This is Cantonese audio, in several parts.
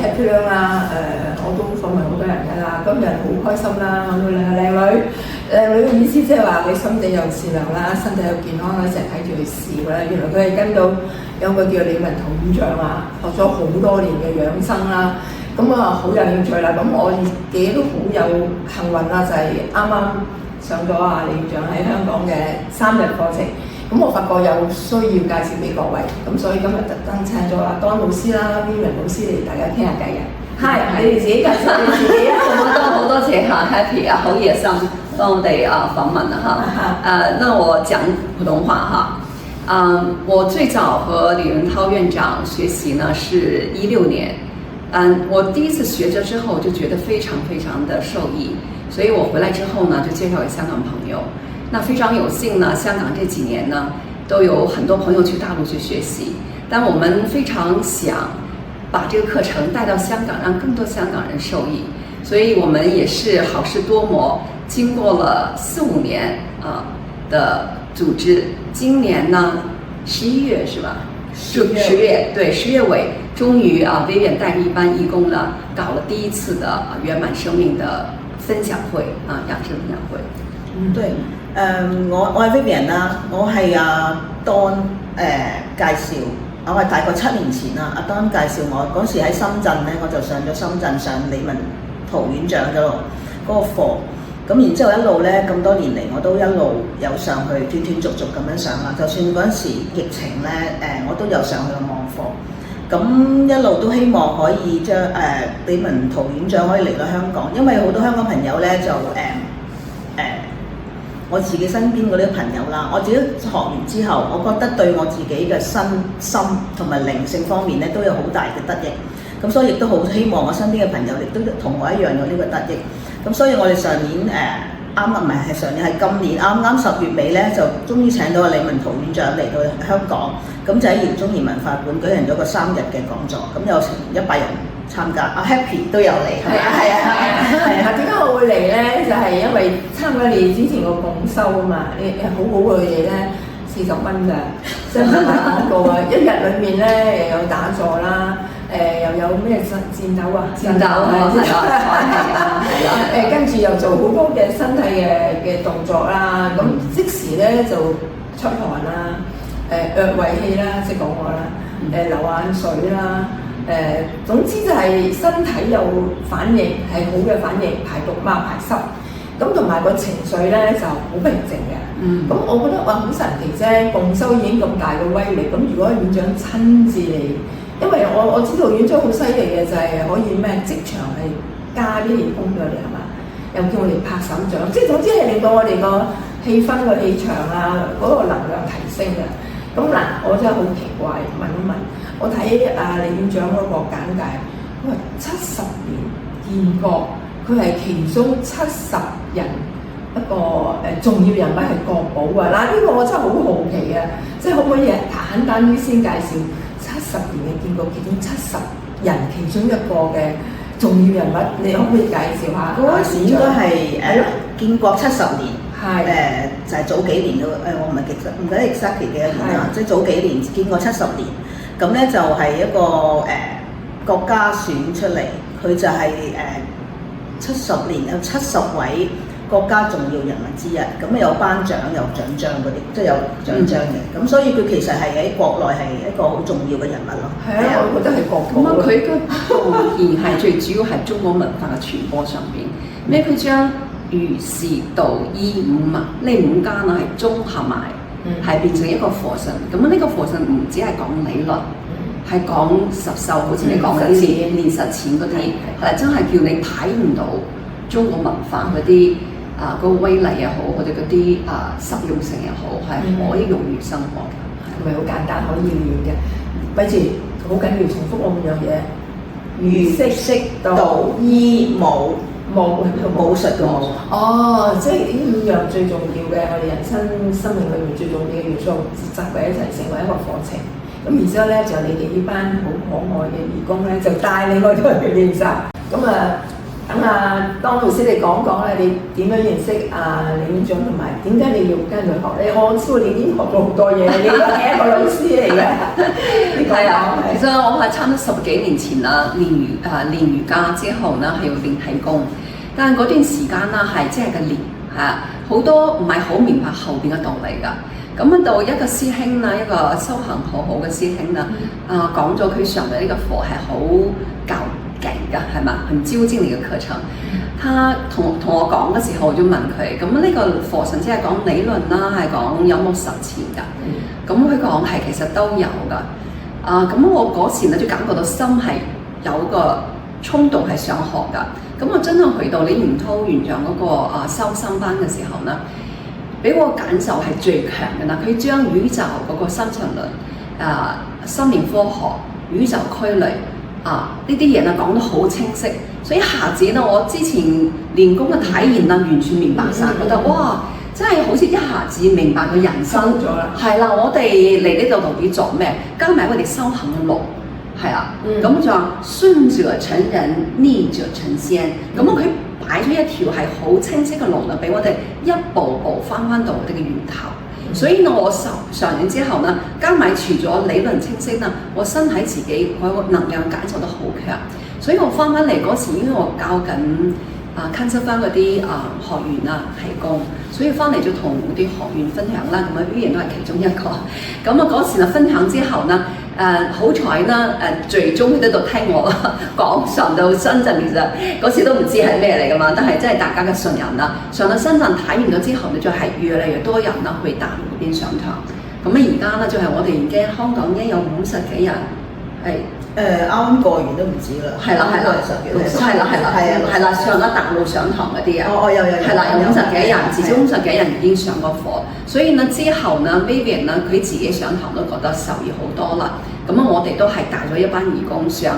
happy 啦，我都訪問好多人㗎啦，今日好開心啦，揾到兩個靚女，靚女嘅意思即係話佢心地又善良啦，身體又健康啦，成日睇住佢笑啦，原來佢係跟到有個叫李文圖院長啊，學咗好多年嘅養生啦，咁啊好有興趣啦，咁我自己都好有幸運啦，就係啱啱上咗啊李院長喺香港嘅3日課程。咁我發覺有需要介紹俾各位，咁所以今日特登請咗阿當老師啦、Vivian 老師嚟大家傾下偈嘅。係，你哋自己介紹你自己啊！好多謝哈 Happy 啊，好熱心幫我哋訪問啊哈。那我講普通話哈。我最早和李文韜院長學習呢是16年。我第一次學咗之後就覺得非常非常的受益，所以我回來之後呢就介紹給香港朋友。那非常有幸呢，香港這幾年呢，都有很多朋友去大陸去學習，但我們非常想把這個課程帶到香港，讓更多香港人受益，所以我們也是好事多磨，經過了4、5年的組織，今年呢11月是吧？10月對，10月尾終於Vivian 帶着一班義工呢，搞了第一次的圓滿生命的分享會養生分享會。對。我係 Vivian 啦，我係Don 介紹，我係大概7年前啦，阿 Don 介紹我嗰時喺深圳咧，我就上咗深圳上李文圖院長嗰個課，咁然之後一路咧咁多年嚟，我都一路有上去斷斷續續咁樣上啦，就算嗰陣時疫情咧，我都有上去個網課，咁一路都希望可以將李文圖院長可以嚟到香港，因為好多香港朋友咧就我自己身邊嗰啲朋友啦，我自己學完之後，我覺得對我自己嘅身心同埋靈性方面咧都有好大嘅得益，咁所以亦都好希望我身邊嘅朋友亦都同我一樣有呢個得益，咁所以我哋上年係上年係今年啱10月尾咧，就終於請到李文圖院長嚟到香港，咁就喺饒宗頤文化館舉行咗個3日嘅講座，咁有成100人參加，阿 Happy 都有嚟，係啊，點解我會嚟咧？就係因為參加你之前個共修啊嘛，好好嘅嘢咧，40蚊㗎，即係唔係廣告啊！一日裡面咧又有打坐啦，又有咩戰鬥啊，戰鬥係跟住又做好多嘅身體嘅動作啦，咁即時咧就出汗啦，胃氣啦，即係講過啦，流眼水啦。總之就係身體有反應，係好嘅反應，排毒嘛，排濕，咁同埋個情緒咧就好平靜嘅。咁我覺得哇好神奇啫，共修已經咁大嘅威力，咁如果院長親自嚟，因為我知道院長好犀利嘅就係可以咩即場係加啲氣功俾我哋係嘛，又叫我哋拍手掌，即係總之係令到我哋個氣氛個氣場啊嗰個能量提升嘅。咁嗱，我真係好奇怪，問一問。我睇李院長嗰個簡介，佢話70年建國，佢係其中70人一個重要人物係國寶啊！嗱，呢個我真係好好奇啊！即係可唔可以簡單啲先介紹70年嘅建國，其中70人其中一個嘅重要人物，你可唔可以介紹下？嗰陣時應該係建國70年。就係早幾年咯，我唔記得 exactly 幾多年啦，即係早幾年建國70年，咁咧就係一個國家選出嚟，佢就係70年有70位國家重要人物之一，咁有頒獎有獎章嗰啲，即係有獎章嘅，咁所以佢其實係喺國內係一個好重要嘅人物咯。係啊，我覺得係國寶。咁佢個貢獻係最主要係中國文化嘅傳播上邊，咩佢將儒釋道醫五脈呢5家呢係綜合埋，係變成一個課程。咁呢個課程唔只係講理論，係講實修，好似你講嗰啲練實踐嗰啲，係真係叫你睇唔到中國文化嗰啲嗰個威力又好，或者嗰啲實用性又好，係可以用於生活嘅，係咪好簡單可以練嘅？咪住好緊要，重複我5樣嘢：儒釋道醫武。武術嘅武，即係呢5樣最重要嘅，我哋人生生命裏面最重要嘅元素，集為一齊成為一個課程。咁然之後咧，就你哋呢班好可愛嘅義工咧，就帶你我哋去練習。咁等當老師你講講咧，你點樣認識李院長同埋點解你要跟佢學咧？我知道你已經學咗好多嘢，你都係一個老師嚟嘅。係啊，其實我係差唔多10幾年前啦，練瑜伽之後呢係要練氣功，但係嗰段時間啦係即係嘅練嚇，好多唔係好明白後邊嘅道理㗎。咁到一個師兄啦，一個修行好好嘅師兄啦，講咗佢上嘅呢個課係好夠勁㗎，係嘛？很招精嚟嘅課程。他同我講嘅時候，我就問佢：咁呢個課程即係講理論啦，係講有冇實踐㗎？咁佢講係其實都有㗎。咁我嗰時咧就感覺到心係有個衝動係想學㗎。咁我真係去到李元滔院長嗰個修心班嘅時候呢，俾我感受係最強嘅啦。佢將宇宙嗰個生存論、生命科學、宇宙規律呢啲嘢咧講得好清晰，所以一下子咧我之前練功嘅體驗啦，完全明白晒，覺得哇！真係好似一下子明白個人生咗啦。係啦，我哋嚟呢度到底做咩？加埋我哋修行嘅路，係啊。咁就話順者成人，逆者成仙。咁佢擺咗一條係好清晰嘅路啦，俾我哋一步步翻到我哋嘅源頭。所以呢，我上完之後呢，加埋除咗理論清晰啦，我身體自己我能量感受得好強。所以我翻嚟嗰時，因為我教緊Cancer 翻嗰啲學員氣功，所以翻嚟就同啲學員分享啦。咁Vivian都係其中一個。咁嗰時分享之後呢，好彩啦，最終喺度聽我講上到深圳，其實嗰時都唔知係咩嚟噶嘛，但係真係大家嘅信任啦。上到深圳睇完咗之後，就係越嚟越多人啦去大陸嗰邊上堂。咁而家呢，就係我哋已經香港已經有50幾人係。啱啱過完都唔止啦，係啦，上咗大陸上堂嗰啲啊，有，係啦，有50幾人，至少50幾人已經上過課，所以呢之後呢 Vivian 呢佢自己上堂都覺得受益好多啦。咁我哋都係帶咗一班義工，想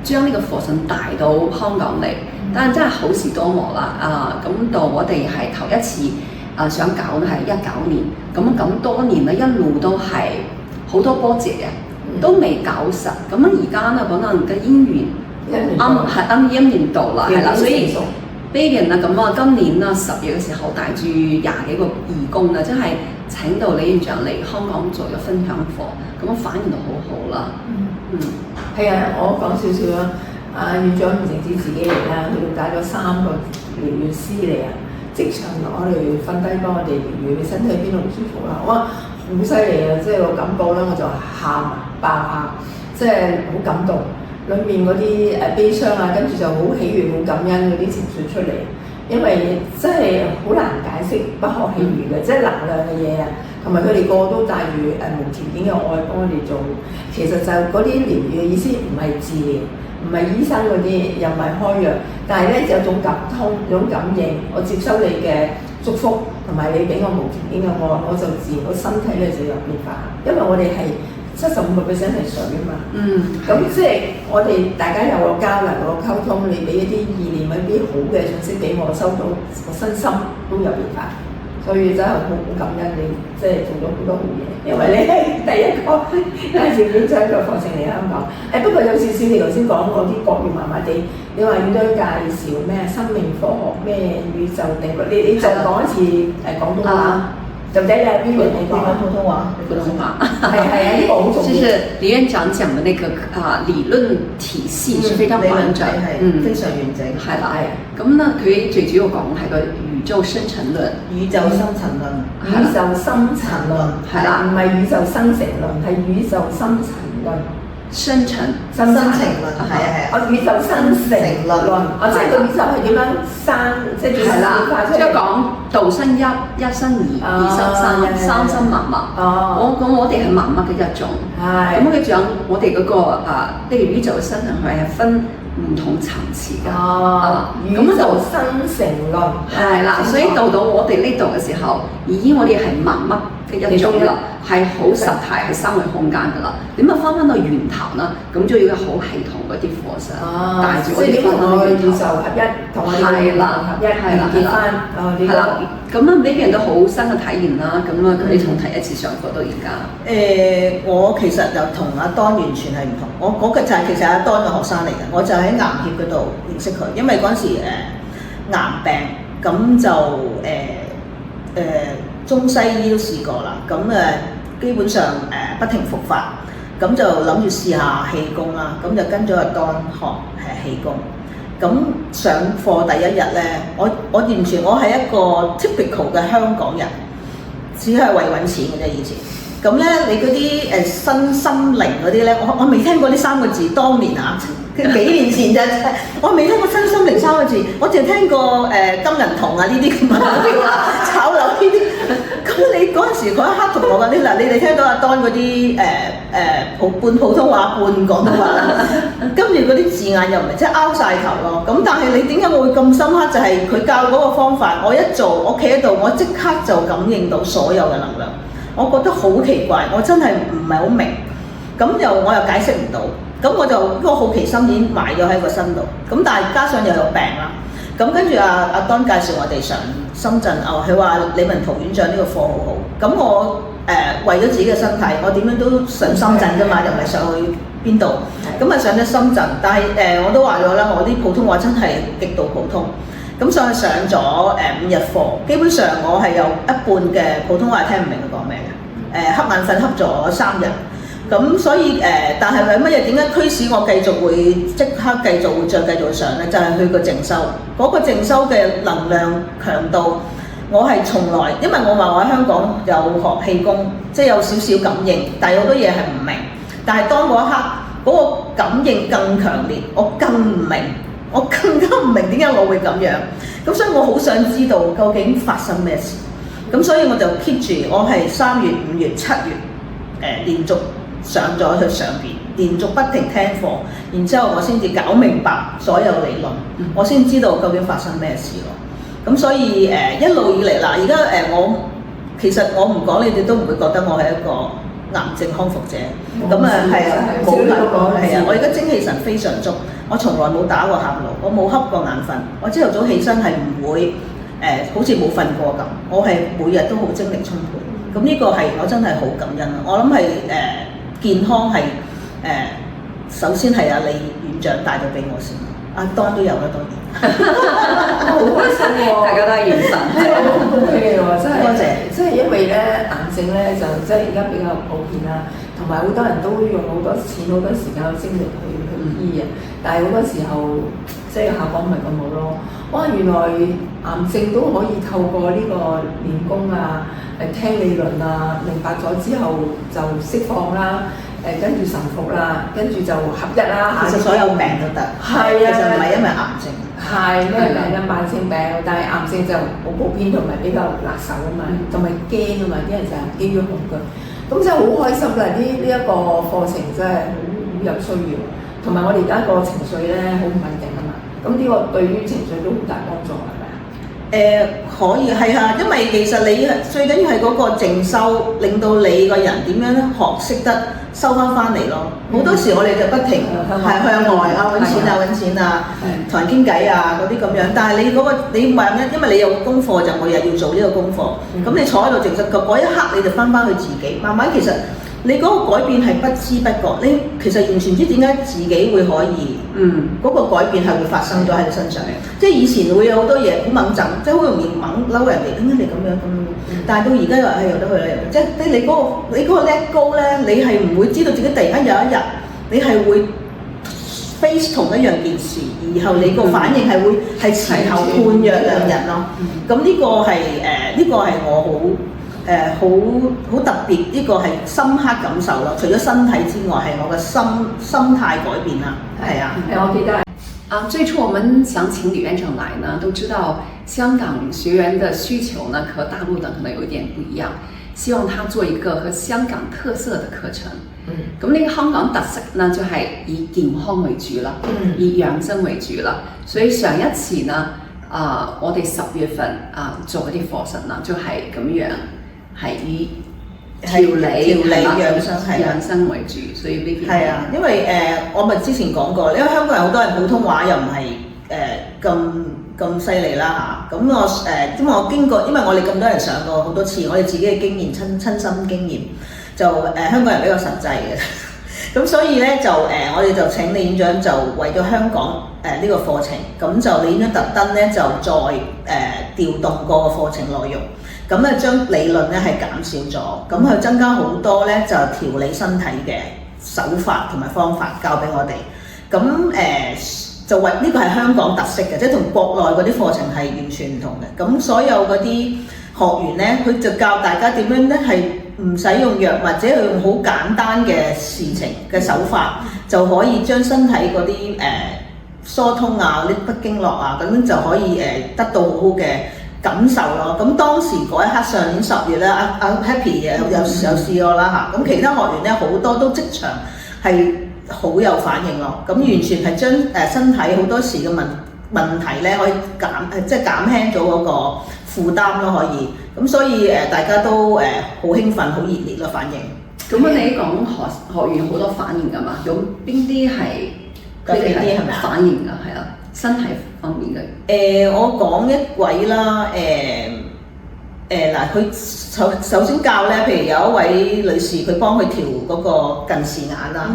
將呢個課程帶到香港嚟，但係真係好事多磨啦。咁到我哋係頭一次想搞係19年，咁多年咧一路都係好多波折嘅。都未搞實，咁而家呢可能嘅姻緣啱1年到啦，係啦，所以 Vivian 今年啦10月嘅時候帶住20幾個義工啦，真係請到李院長嚟香港做咗分享課，咁反應到好好啦。係啊，我講少少啦。院長唔淨止自己嚟啦，佢仲帶咗3個療愈師嚟即場攞嚟瞓低幫我哋療愈，你身體邊度唔舒服啦？哇，好犀利啊！即係我感覺咧，我就喊爆喊，即係好感動。裏面嗰啲悲傷跟住就好喜悅、好感恩嗰啲情緒出嚟，因為真係好難解釋、不可言喻嘅，即係能量嘅嘢同埋佢哋個個都帶住無條件嘅愛幫我哋做。其實就嗰啲療愈嘅意思唔係治療，唔係醫生嗰啲，又唔係開藥，但係咧有種感通、有種感應，我接收你嘅祝福，同埋你俾我無條件嘅愛，我就自然個身體咧就有變化，因為我哋係75%係水啊嘛。咁即係我哋大家有個交流、有個溝通，你俾一啲意念、一啲好嘅信息俾我，收到我身心都有變化。所以真係好感恩你，即係做咗好多好嘢，因為你係第一個介紹院長嘅課程嚟香港。不過有少少你頭先講嗰啲國語麻麻地，你話要多介紹咩生命科學、咩宇宙定律，你就講一次廣東話。就仔啊，邊個你講普通話？普通話。係呢個好重要。就是李院長講的那個理論體系是非常完整，非常完整。係啦，咁呢佢最主要講係個宇宙生成論。宇宙生成論，宇宙生成論係啦，唔係宇宙生成論，係宇宙生成論。生成論係宇宙生成論，即係個宇宙係點樣生，即係點演化出嚟。即係講道生一，一生二，二生三，三生萬物。我哋係萬物嘅一種。咁佢講我哋嗰個呢個宇宙嘅生成係分唔同層次㗎。宇宙生成論係啦，所以到我哋呢度嘅時候，已經我哋係萬物嘅一種啦，係好實體，係三維空間㗎啦。點啊翻到源頭啦，咁就要好系統嗰啲課程，帶住我哋翻到源頭。宇宙合一，同我哋合一，連結翻。係啦，咁啊呢邊都好新嘅體驗啦。咁啊，你從第一次上課到而家。我其實就同阿當完全係唔同。我嗰個就係其實阿當嘅學生嚟嘅，我就喺癌協嗰度認識佢，因為嗰陣時癌病，咁就中西醫都試過啦，咁基本上不停復發，咁就諗住試下氣功啦，咁就跟咗阿當學氣功。咁上課第一日咧，我完全我係一個 typical 嘅香港人，只係為揾錢嘅啫以前。咁咧你嗰啲身心靈嗰啲咧，我未聽過呢三個字，當年啊，幾年前啫，我未聽過身心靈三個字，我淨係聽過金銀銅啊呢啲咁嘅股票啊、炒樓呢啲。咁你嗰陣時嗰一刻同我講啲嗱，你哋聽到阿當嗰啲半普通話半廣東話啦，跟住嗰啲字眼又唔係即係拗晒頭咯。咁但係你點解我會咁深刻？就係佢教嗰個方法，我一做，我企喺度，我即刻就感應到所有嘅能量。我覺得好奇怪，我真係唔係好明，咁我又解釋唔到，咁我就嗰個好奇心已經埋咗喺個身度，咁但係加上又有病啦，咁跟住阿當介紹我哋上深圳，佢話李文圖院長呢個課好好，咁我為咗自己嘅身體，我點樣都上深圳㗎嘛，又唔係上去邊度，咁啊上咗深圳，但係我都話咗啦，我啲普通話真係極度普通。咁上咗5日課，基本上我係有一半嘅普通話係聽唔明佢講咩嘅，瞌眼瞓瞌咗3日，咁所以但係為乜嘢點解驅使我繼續會即刻繼續會再繼續上咧？就係去個靜修，嗰個靜修嘅能量強度，我係從來，因為我話我喺香港有學氣功，即係有少少感應，但係好多嘢係唔明，但係當嗰一刻嗰個感應更強烈，我更唔明。我更加唔明點解我會咁樣，咁所以我好想知道究竟發生咩事，咁所以我就 keep 住，我係3月、5月、7月連續上咗去上邊，連續不停聽課，然之後我先至搞明白所有理論，我先知道究竟發生咩事咯。咁所以一路以嚟啦，而家其實我唔講你哋都唔會覺得我係一個癌症康復者，咁係啊，冇係啊，我而家精氣神非常足。我從來冇打過喊路，我冇瞌過眼瞓，我朝頭早起身係唔會好似冇瞓過咁，我係每日都好精力充沛。咁呢個係我真係好感恩。我諗係健康係首先係阿李院長帶到俾我先，阿當都有啦，當然。好開心喎！大家都係緣分，係啊，好恭喜你喎！真係，多謝。即係因為咧癌症咧就即係而家比較普遍啦，同埋好多人都用好多錢、好多時間、好精力去醫啊。但係好多時候即係效果唔係咁好咯。哇！原來癌症都可以透過呢個練功啊、聽理論啊，明白咗之後就釋放啦，跟住臣服啦，跟住就合一啦。其實所有病都得，係啊，其實唔係因為癌症，係咩病啊？慢性病，但係癌症就好普遍同埋比較拿手啊嘛，同埋驚啊嘛，啲人就係基於恐懼。咁真係好開心㗎！呢一個課程真係好有需要。同埋我哋而家個情緒咧好唔穩定啊嘛，咁呢個對於情緒都好大幫助係咪啊？可以係啊，因為其實你最緊要係嗰個靜修，令到你個人點樣學識得收翻嚟咯。好多時我哋就不停係向外啊揾錢啊，同人傾偈啊嗰啲咁樣。但係你嗰個你萬一因為你有功課就每日要做呢個功課，咁你坐喺度靜修，嗰一刻你就翻去自己，慢慢其實。你嗰個改變係不知不覺，你其實完全唔知點解自己會可以，嗰個改變係會發生咗喺你身上。即係以前會有好多嘢好猛震，即係好容易猛嬲人哋，點解你咁樣咁樣？但係到而家又係由得佢啦，即係你嗰個 let go 咧，你係唔會知道自己突然間有一日，你係會 face 同一樣件事，然後你個反應係會係前後判若兩人咯。咁呢個係我好特別，呢個係深刻感受咯。除咗身體之外，係我嘅心態改變啦。係啊，我記得最初我們想請李院長來呢，都知道香港學員的需求呢，和大陸的可能有點不一樣，希望他做一個和香港特色的課程。咁呢個香港特色呢，就係以健康為主啦，以養生為主啦。所以上一次呢，我哋10月份做嗰啲課程呢，就係咁樣。係以調理養生為主，所以呢邊係啊，因為我咪之前講過，因為香港人好多人普通話又唔係咁咁犀利啦嚇。咁因為我經過，因為我哋咁多人上過好多次，我哋自己嘅經驗親身經驗，就香港人比較實際嘅。咁所以咧我哋就請李院長就為咗香港呢個課程，咁就李院長特登咧就再調動個課程內容，咁咧將理論咧係減少咗，咁佢增加好多咧就調理身體嘅手法同埋方法教俾我哋。咁就為呢個係香港特色嘅，即係同國內嗰啲課程係完全唔同嘅。咁所有嗰啲學員咧，佢就教大家點樣咧係唔使用藥，或者用好簡單嘅事情嘅手法，就可以將身體嗰啲疏通啊、啲不經絡啊，咁就可以得到好好嘅感受咯。咁當時嗰一刻，上年10月咧，阿 Happy 有試過啦嚇。咁其他學員咧好多都即場係好有反應咯。咁完全係將身體好多時嘅問題咧可以減輕咗嗰個負擔咯，可以。咁所以大家都好興奮、好熱烈咯反應。咁你講學員好多反應㗎嘛？有邊啲係佢哋係反應㗎？係啊，身體方面嘅。我講一位啦，嗱，佢首先教咧，譬如有一位女士，佢幫佢調嗰個近視眼啦，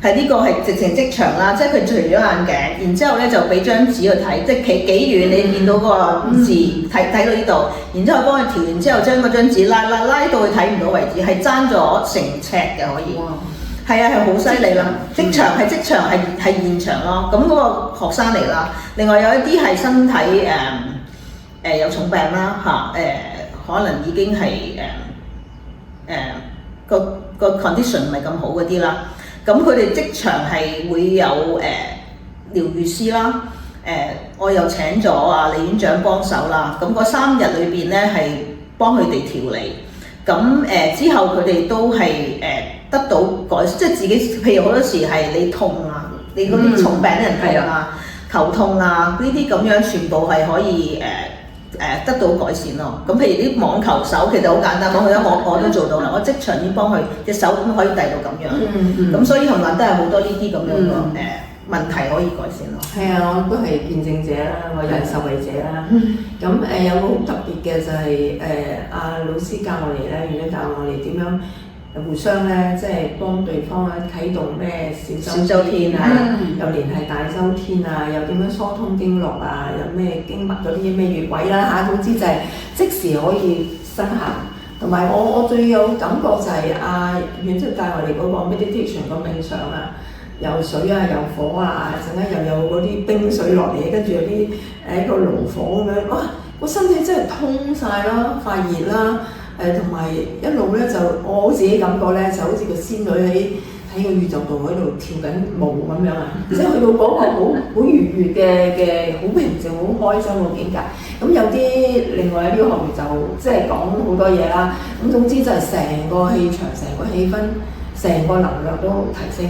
係呢個係直情即場啦，即係佢除咗眼鏡，然之後咧就俾張紙去睇，即係企幾遠你見到個字睇到呢度，然之後幫佢調完之後，將嗰張紙拉到佢睇唔到為止，係爭咗成尺嘅可以。係啊，係好犀利啦！即場係現場咯。咁嗰個學生嚟啦，另外有一啲係身體有重病啦嚇，可能已經係個 condition 唔係咁好嗰啲啦。咁佢哋即場係會有療癒師啦。我又請咗李院長幫手啦。咁嗰3日裏邊咧係幫佢哋調理。咁之後佢哋都係得到改善，即係自己，譬如好多時係你痛啊，你嗰啲重病啲人痛啊、頭痛啊呢啲咁樣，全部係可以得到改善咯。咁譬如啲網球手其實好簡單，我都做到啦，我即場已經幫佢隻手咁可以遞到咁樣。咁所以同埋都係好多呢啲咁樣嘅問題可以改善咯。係啊，我都係見證者啦，我又係受惠者啦。咁有個好特別嘅就係老師教我哋咧，院長教我哋點樣互相咧，即係幫對方咧啟動咩小周天啊，又聯繫大周天啊，又點樣疏通經絡啊，有咩經脈嗰啲咩穴位啦嚇，總之就係即時可以生效。同埋我最有感覺就係院長帶我哋嗰個 meditation 個冥想啊。有水啊，有火啊，陣間又有嗰啲冰水落嚟，跟住有啲個爐火咁樣，哇！個身體真係通晒啦，發熱啦，同埋一路咧就我自己感覺咧，就好似個仙女喺個宇宙度喺度跳緊舞咁樣啊！即係去到嗰個好愉悅嘅好平靜、好開心嘅境界。咁有啲另外有啲學員就即係講好多嘢啦。咁總之就係成個氣場、成個氣氛。成個能量都提升，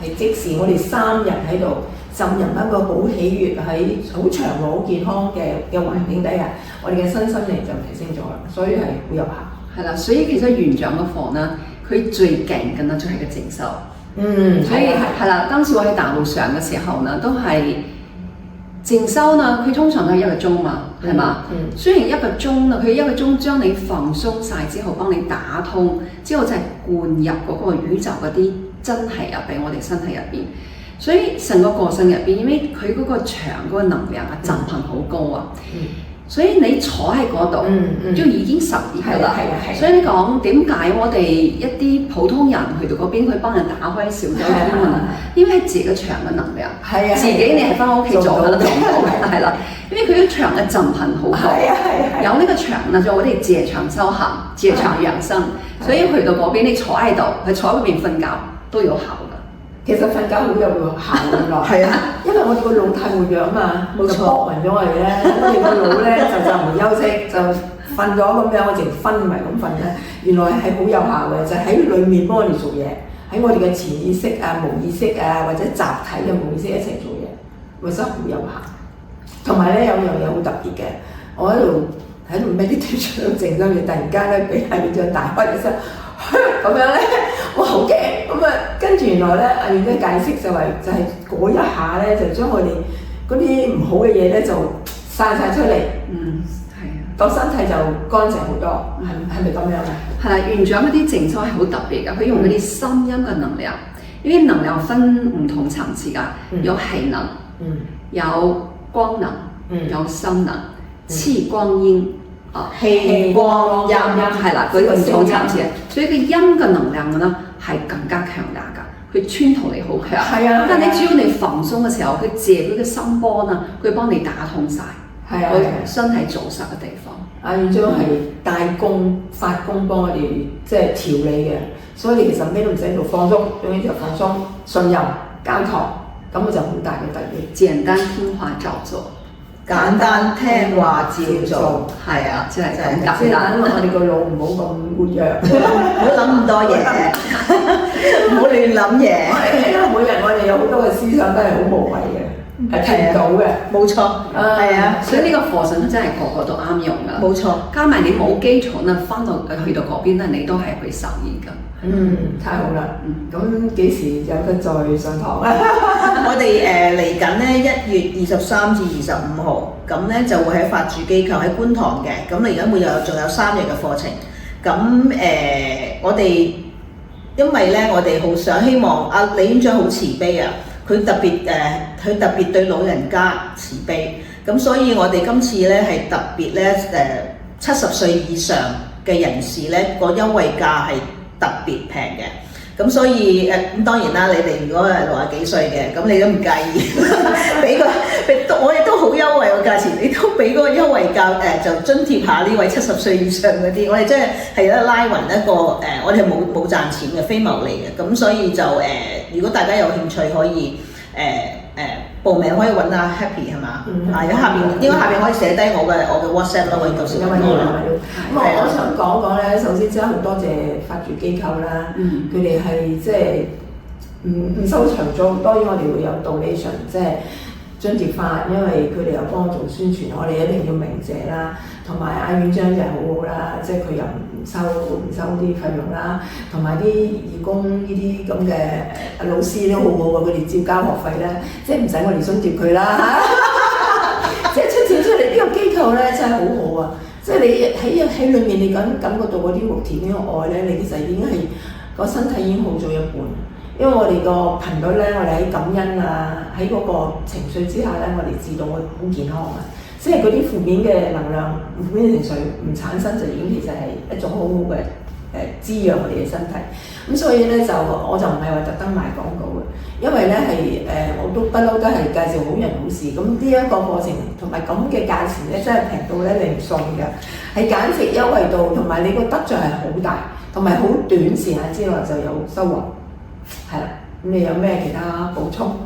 係即時我哋3日喺度浸入一個好喜悅、喺好長和、好健康嘅環境底下，我哋嘅身心靈就提升咗啦，所以係好有效。係啦，所以其實院長嘅課呢，佢最勁嘅呢就係個靜修。所以係啦，當時我喺大陸上嘅時候呢，都係靜修呢，佢通常都係1個鐘嘛，係嘛？雖然1個鐘啦，佢1個鐘將你放鬆晒之後，幫你打通，之後就係灌入嗰個宇宙嗰啲真係入俾我哋身體入邊。所以成個過程入邊，因為佢嗰個場嗰個能量啊，振頻好高啊。所以你坐喺嗰度，就已經受益㗎啦。所以你講點解我哋一啲普通人去到嗰邊，佢幫人打開小周天啊？因為係自己個場嘅能量，自己你係翻屋企做都做唔到，係啦。因為佢個場嘅振頻好高，有呢個場啊，就我哋借場修行、借場養生。所以去到嗰邊，你坐喺度，佢坐喺嗰邊瞓覺都有效㗎。其實瞓覺好有效㗎咯，係啊，因為我哋個腦太活躍啊嘛，就搏暈咗我哋咧，我哋個腦咧就唔休息，就瞓咗咁樣，我淨瞓唔係咁瞓咧，原來係好有效嘅，就喺裏面幫我哋做嘢，喺我哋嘅潛意識啊、無意識啊或者集體嘅無意識一齊做嘢，咪真係好有效。同埋咧有樣嘢好特別嘅，我喺度 meditation 靜心嘅，突然間咧俾院長大開隻身。咁樣咧，我好驚咁啊！跟住原來咧，院長解釋就係嗰一下咧，就將我哋嗰啲唔好嘅嘢咧就晒出嚟，係啊，個身體就乾淨好多，係咪咁樣啊？係啦，園長嗰啲靜修係好特別嘅，佢用嗰啲聲音嘅能量，因為能量分唔同層次㗎，有氣能，有光能，有心能，氣光音。氣光音係啦，佢唔同層次，所以個音嘅能量呢係更加強大㗎，佢穿透力好強。係啊，但你只要你放鬆嘅時候，佢借佢嘅心波呢，佢幫你打通晒，係啊，佢身體阻塞嘅地方。阿院長係帶功發功幫我哋即係調理嘅，所以你其實咩都唔使喺度放鬆，總之就放鬆、信任、交託，咁我就好大嘅得益。簡單聽話照做。簡單聽話照做，係啊，即係咁即係簡單。等我哋個腦唔好咁活躍，唔好諗咁多嘢，唔好亂諗嘢。因為每日我哋有好多嘅思想都係好無謂嘅，係聽唔到嘅。冇錯，係啊，所以呢個課程真係個個都啱用㗎。冇錯，加埋你冇基礎咧，翻到去到嗰邊咧，你都係會受益㗎。太好啦！咁幾時有得再上堂啊？我哋嚟緊咧1月23至25號，咁咧就會喺法住機構喺觀塘嘅，咁你而家每日仲有3日嘅課程。咁我哋因為咧，我哋好想希望阿李院長好慈悲啊，佢特別對老人家慈悲，咁所以我哋今次咧係特別咧70歲以上嘅人士咧個優惠價係特別平嘅，咁所以咁當然啦，你哋如果係60幾歲嘅，咁你都唔介意我哋都好優惠個價錢，你都俾嗰個優惠價就津貼下呢位70歲以上嗰啲，我哋真係一拉勻一個我哋係冇賺錢嘅非牟利嘅，咁所以就如果大家有興趣可以報名可以揾阿 Happy 係嘛？係應該下邊可以寫低我嘅 WhatsApp 啦，我到時揾我啦。咁我想講講咧，首先真係好多謝法住機構啦，佢哋係即係唔收長租，當然我哋會有 donation 即係津貼翻，因為佢哋有幫我做宣傳，我哋一定要鳴謝啦。同埋阿院長就係好好啦，即係佢又唔收啲費用啦，同埋啲義工呢啲咁嘅老師都好好喎，佢哋照交學費咧，即係唔使我哋津貼佢啦，即係出錢出嚟呢個機構咧真係好好啊！即係你喺裏面你感覺到嗰啲無條件嘅愛咧，你其實已經係個身體已經好咗一半。因為我哋個頻率咧，我哋喺感恩啊，喺嗰個情緒之下咧，我哋自動會好健康啊！即係嗰啲負面嘅能量、負面嘅情緒唔產生，就已經其實係一種好好嘅滋養我哋嘅身體。咁所以咧我就唔係話特登賣廣告嘅，因為咧我都不嬲都係介紹好人好事。咁呢一個課程同埋咁嘅價錢咧，真係平到咧你唔信㗎，係簡直優惠到，同埋你個得着係好大，同埋好短時間之內就有收穫。係啦，咁你有咩其他補充？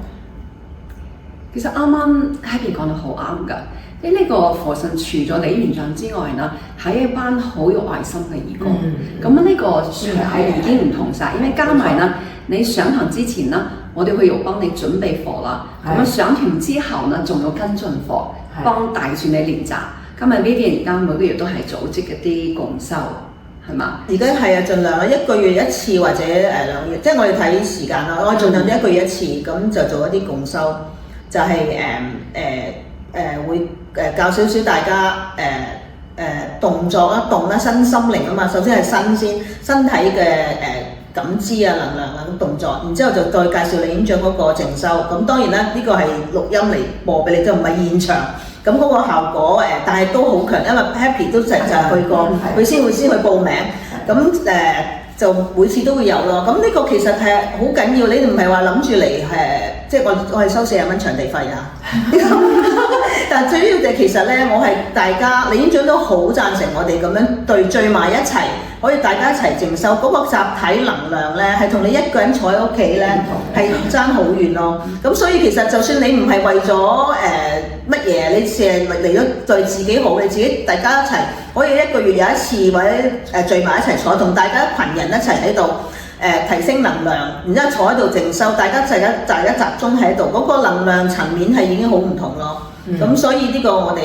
其實啱啱 Happy 講得好啱㗎。呢個課程除咗李園長之外呢，係一班好有愛心嘅義工。咁呢個係已經唔同晒，因為加埋呢，你上堂之前呢，我哋會有幫你準備課啦。咁上團之後呢，仲有跟進課，幫大算你練習。今日 Vivian 而家每個月都係組織一啲共修。係嘛？而家係啊，盡量1個月1次或者2月，即係我哋睇時間啦。我盡量1個月1次，咁就做一啲共修，就係會教少少大家動作啦、動啦、身心靈啊嘛。首先係身體嘅感知啊、能量啊咁動作，然之後就再介紹李院長嗰個靜修。咁當然啦，呢個係錄音嚟播俾你，就唔係現場。咁嗰個效果但係都好強，因為 Happy 都就去過，佢先去報名。咁就每次都會有咯。咁呢個其實係好緊要，你唔係話諗住嚟即係我係收40蚊場地費啊。但係最主要就其實咧，我係大家李院長都好贊成我哋咁樣聚埋一齊，可以大家一齊靜修。嗰個集體能量咧，係同你一個人坐喺屋企咧係爭好遠咯。咁所以其實就算你唔係為咗乜嘢，你成日嚟咗對自己好，你自己大家一齊可以1個月有1次或者聚埋一齊坐，同大家一群人一齊喺度提升能量，然之後坐喺度靜修，大家集中喺度，嗰個能量層面係已經好唔同咯。咁所以呢個我哋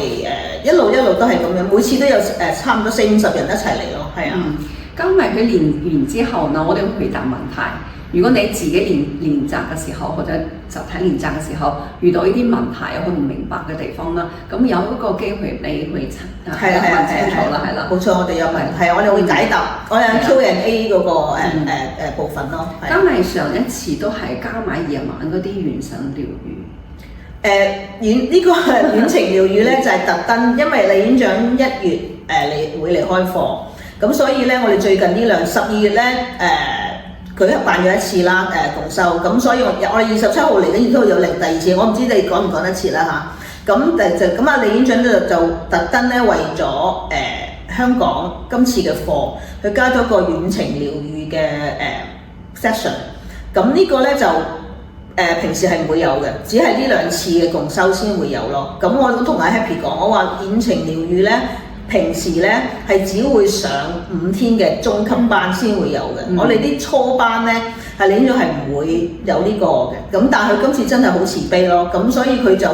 一路都係咁樣，每次都有差唔多40-50人一齊嚟咯，係啊。加埋佢練完之後呢，我哋會回答問題。如果你自己練習嘅時候，或者集體練習嘅時候遇到呢啲問題，佢唔明白嘅地方啦，咁有一個機會你去問清楚啦，係啦。冇錯，我哋有問，係啊，我哋會解答，我有 Q&A 嗰個部分咯。加埋上一次都係加埋夜晚嗰啲遠程療愈。呢個遠程療愈咧就係特登，因為李院長1月你會離開課，咁所以咧我哋最近呢12月咧佢辦咗一次啦共修，咁所以我哋27號嚟緊亦都有另第二次，我唔知你趕唔趕得切啦嚇。咁啊李院長就特登咧為咗香港今次嘅課，佢加咗個遠程療愈嘅session， 咁呢個咧就平時係唔會有嘅，只係呢2次嘅共修先會有咯。咁我都同阿 Happy 講，我話遠程療愈咧，平時咧係只會上5天嘅中級班先會有嘅。我哋啲初班咧係領咗係唔會有呢個嘅。咁但係佢今次真係好慈悲咯，咁所以佢就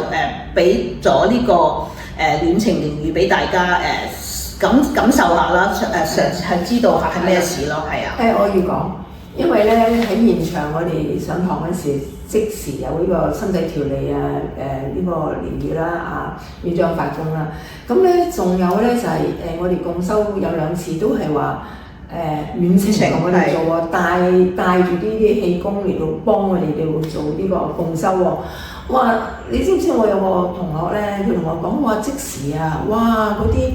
俾咗呢個遠程療愈俾大家感受下啦，係知道下係咩事咯，係啊。我要講，因為咧喺現場我哋上堂嗰時，即時有呢個身體調理啊，呢個療愈啦，院長發功啦。咁咧仲有咧就係我哋共修有2次都係話遠程同我哋做喎，帶住呢啲氣功嚟到幫我哋做呢個共修喎。哇！你知唔知我有個同學咧，佢同我講話即時啊，哇嗰啲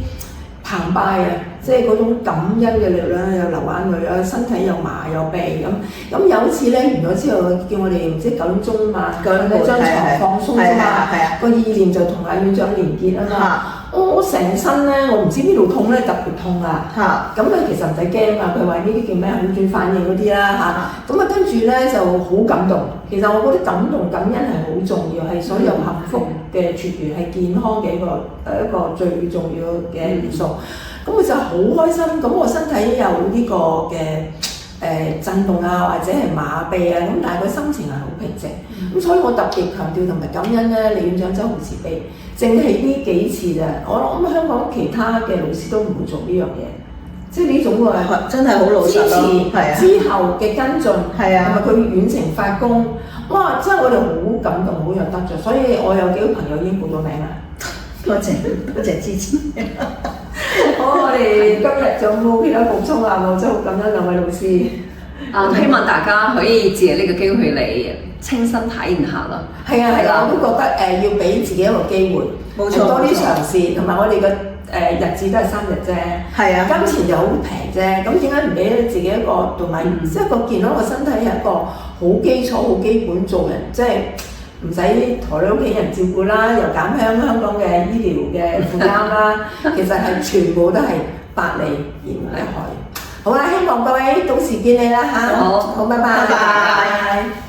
澎湃啊，即係嗰種感恩嘅力量，又流眼淚啊，身體又麻又痹咁。咁有一次咧完咗之後，叫我哋唔知9點鐘嘛，喺張床放鬆啫嘛，個意念就同阿院長連結啊嘛。我成身咧，我唔知邊度痛咧，特別痛啊！咁佢其實唔使驚啊，佢話呢啲叫咩好轉反應嗰啲啦嚇。咁啊跟住咧就好感動。其實我覺得感動感恩係好重要，係所有幸福嘅泉源，係健康嘅一個最重要嘅元素。咁佢就好開心，咁我身體有呢個嘅震動啊，或者係麻痹啊，咁但係佢心情係好平靜。咁所以我特別強調同埋感恩咧，李院長真係好慈悲。淨係呢幾次咋，我諗香港其他嘅老師都唔會做呢樣嘢，即係呢種喎，真係好老實咯。之後嘅跟進，同埋佢遠程發功，哇！真係我哋好感動，好有得着，所以我有幾個朋友已經報咗名啦。多謝支持。好，我哋今日仲冇其他補充啊？我真係好感恩2位老師。希望大家可以借呢個機會嚟親身體驗下啦。係啊，我都覺得要俾自己一個機會，冇錯，多啲嘗試，同埋我哋嘅日子都係3日啫。係啊，金錢就好平啫，咁點解唔俾自己一個同埋即係個健康嘅身體係一個好基礎、好基本做人，即係唔使抬你屋企人照顧啦，又減輕香港嘅醫療嘅負擔啦。其實係全部都係百利而無一害。好啦，希望各位到時見你啦嚇。好，拜拜。